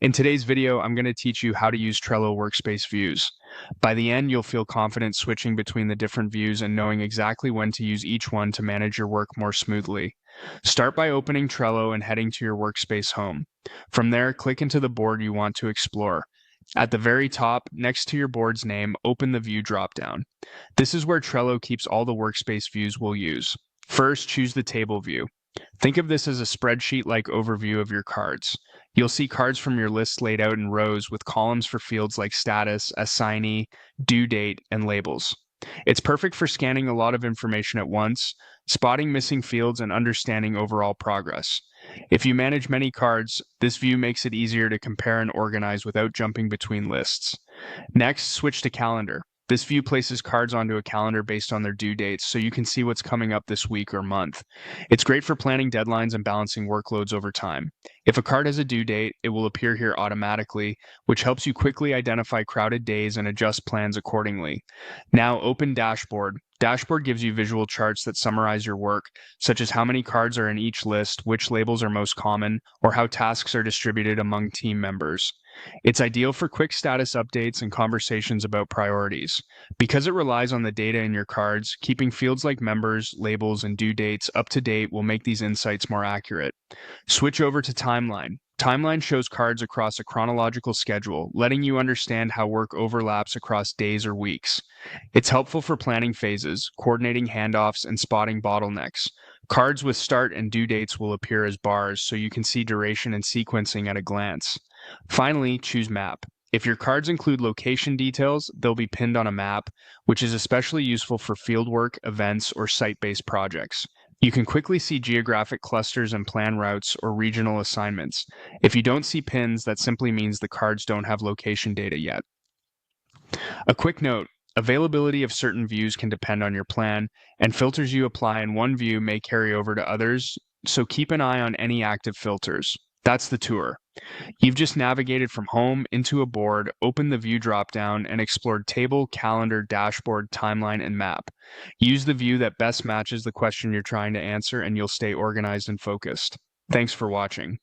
In today's video, I'm going to teach you how to use Trello Workspace views. By the end, you'll feel confident switching between the different views and knowing exactly when to use each one to manage your work more smoothly. Start by opening Trello and heading to your Workspace home. From there, click into the board you want to explore. At the very top, next to your board's name, open the View dropdown. This is where Trello keeps all the Workspace views we'll use. First, choose the Table view. Think of this as a spreadsheet-like overview of your cards. You'll see cards from your list laid out in rows with columns for fields like status, assignee, due date, and labels. It's perfect for scanning a lot of information at once, spotting missing fields, and understanding overall progress. If you manage many cards, this view makes it easier to compare and organize without jumping between lists. Next, switch to Calendar. This view places cards onto a calendar based on their due dates, so you can see what's coming up this week or month. It's great for planning deadlines and balancing workloads over time. If a card has a due date, it will appear here automatically, which helps you quickly identify crowded days and adjust plans accordingly. Now open Dashboard. Dashboard gives you visual charts that summarize your work, such as how many cards are in each list, which labels are most common, or how tasks are distributed among team members. It's ideal for quick status updates and conversations about priorities. Because it relies on the data in your cards, keeping fields like members, labels, and due dates up to date will make these insights more accurate. Switch over to Timeline. Timeline shows cards across a chronological schedule, letting you understand how work overlaps across days or weeks. It's helpful for planning phases, coordinating handoffs, and spotting bottlenecks. Cards with start and due dates will appear as bars, so you can see duration and sequencing at a glance. Finally, choose Map. If your cards include location details, they'll be pinned on a map, which is especially useful for fieldwork, events, or site-based projects. You can quickly see geographic clusters and plan routes or regional assignments. If you don't see pins, that simply means the cards don't have location data yet. A quick note, availability of certain views can depend on your plan, and filters you apply in one view may carry over to others, so keep an eye on any active filters. That's the tour. You've just navigated from home into a board, opened the view dropdown, and explored table, calendar, dashboard, timeline, and map. Use the view that best matches the question you're trying to answer, and you'll stay organized and focused. Thanks for watching.